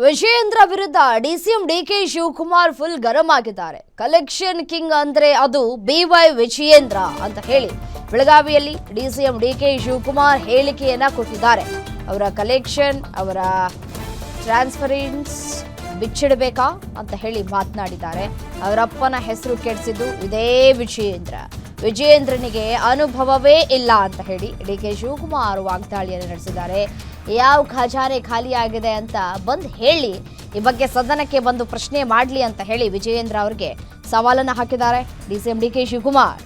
ವಿಜಯೇಂದ್ರ ವಿರುದ್ಧ DCM DK Shivakumar full ಗರಂ ಆಗಿದ್ದಾರೆ. Collection king ಅಂದ್ರೆ ಅದು ಬಿವೈ ವಿಜಯೇಂದ್ರ ಅಂತ ಹೇಳಿ ಬೆಳಗಾವಿಯಲ್ಲಿ ಡಿಸಿಎಂ ಡಿಕೆ ಶಿವಕುಮಾರ್ ಹೇಳಿಕೆಯನ್ನ ಕೊಟ್ಟಿದ್ದಾರೆ. ಅವರ ಕಲೆಕ್ಷನ್, ಅವರ ಟ್ರಾನ್ಸ್ಫರೆನ್ಸ್ ಬಿಚ್ಚಿಡಬೇಕಾ ಅಂತ ಹೇಳಿ ಮಾತನಾಡಿದ್ದಾರೆ. ಅವರಪ್ಪನ ಹೆಸರು ಕೆಡಿಸಿದ್ದು ಇದೇ ವಿಜಯೇಂದ್ರನಿಗೆ ಅನುಭವವೇ ಇಲ್ಲ ಅಂತ ಹೇಳಿ ಡಿಕೆ ಶಿವಕುಮಾರ್ ವಾಗ್ದಾಳಿಯನ್ನು ನಡೆಸಿದ್ದಾರೆ. ಯಾವ ಖಜಾನೆ ಖಾಲಿಯಾಗಿದೆ ಅಂತ ಬಂದು ಹೇಳಿ, ಈ ಬಗ್ಗೆ ಸದನಕ್ಕೆ ಬಂದು ಪ್ರಶ್ನೆ ಮಾಡಲಿ ಅಂತ ಹೇಳಿ ವಿಜಯೇಂದ್ರ ಅವರಿಗೆ ಸವಾಲನ್ನು ಹಾಕಿದ್ದಾರೆ ಡಿಸಿಎಂ ಡಿಕೆ ಶಿವಕುಮಾರ್.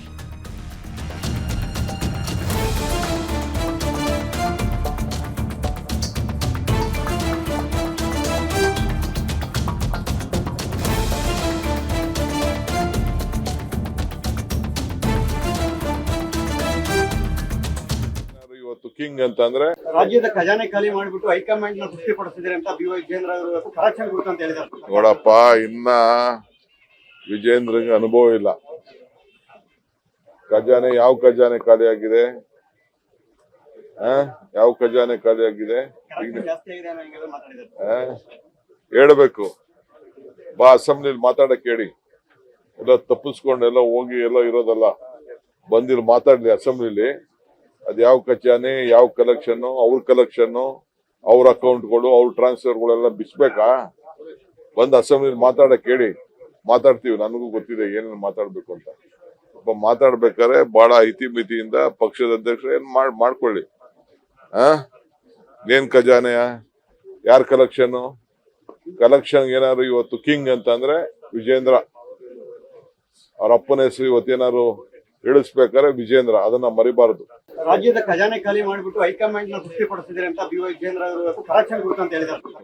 ಇವತ್ತು ಕಿಂಗ್ ಅಂತಂದ್ರೆ ರಾಜ್ಯದ ಖಜಾನೆ ಖಾಲಿ ಮಾಡಿಬಿಟ್ಟು ಹೈಕಮಾಂಡ್ ನ ತೃಪ್ತಿಪಡಿಸಿದ್ರೆ ಅಂತ ಬಿ ವೈ ವಿಜೇಂದ್ರ ಅವರು ಕರೆಕ್ಷನ್ ಕೊಡ್ತು ಅಂತ ಹೇಳಿದ್ದಾರೆ. ನೋಡಪ್ಪ, ಇನ್ನ ವಿಜೇಂದ್ರಗೆ ಅನುಭವ ಇಲ್ಲ. ಖಜಾನೆ ಯಾವ ಖಜಾನೆ ಖಾಲಿ ಆಗಿದೆ? ಯಾವ ಖಜಾನೆ ಖಾಲಿ ಆಗಿದೆ? ಜಾಸ್ತಿ ಆಗಿದೆ ಅನ್ನೋ ಹಿಂಗೆಲ್ಲ ಮಾತಾಡಿದ್ದಾರೆ. ಹೇಳ್ಬೇಕು, ಬಾ ಅಸೆಂಬ್ಲಿಲಿ ಮಾತಾಡಕ್ ಹೇಳಿ. ಎಲ್ಲ ತಪ್ಪಿಸ್ಕೊಂಡು ಎಲ್ಲ ಹೋಗಿ ಎಲ್ಲ ಇರೋದಲ್ಲ, ಬಂದಿರು ಮಾತಾಡ್ಲಿ ಅಸೆಂಬ್ಲಿಲಿ. ಅದ್ ಯಾವ ಖಜಾನೆ, ಯಾವ ಕಲೆಕ್ಷನ್, ಅವ್ರ ಕಲೆಕ್ಷನ್, ಅವ್ರ ಅಕೌಂಟ್ಗಳು, ಅವ್ರ ಟ್ರಾನ್ಸ್ಫರ್ಗಳೆಲ್ಲ ಬಿಸ್ಬೇಕಾ? ಬಂದ್ ಅಸೆಂಬ್ಲಿಲಿ ಮಾತಾಡಕ್ ಹೇಳಿ. ಮಾತಾಡ್ತೀವಿ, ನನಗೂ ಗೊತ್ತಿದೆ ಏನೇನು ಮಾತಾಡ್ಬೇಕು ಅಂತ. ಮಾತಾಡ್ಬೇಕಾದ್ರೆ ಬಹಳ ಇತಿಮಿತಿಯಿಂದ ಪಕ್ಷದ ಅಧ್ಯಕ್ಷರು ಏನ್ ಮಾಡ್ಕೊಳ್ಳಿ. ಏನ್ ಖಜಾನೆಯ, ಯಾರ ಕಲೆಕ್ಷನ್ ಏನಾದ್ರು ಇವತ್ತು ಕಿಂಗ್ ಅಂತಂದ್ರೆ ವಿಜೇಂದ್ರ. ಅವ್ರ ಅಪ್ಪನ ಹೆಸರು ಇವತ್ತೇನಾದ್ರು ಇಳಿಸ್ಬೇಕಾದ್ರೆ ವಿಜೇಂದ್ರ, ಅದನ್ನ ಮರಿಬಾರದು. ರಾಜ್ಯದ ಖಜಾನೆ ಖಾಲಿ ಮಾಡಿಬಿಟ್ಟು ಹೈಕಮಾಂಡ್ ನ ತೃಪ್ತಿಪಡಿಸಿದ್ರೆ ಅಂತ ಬಿ ವೈ ವಿಜೇಂದ್ರ ಅವರು ಕರೆಕ್ಷನ್ ಕೊಡ್ತು ಅಂತ ಹೇಳಿದ್ದಾರೆ.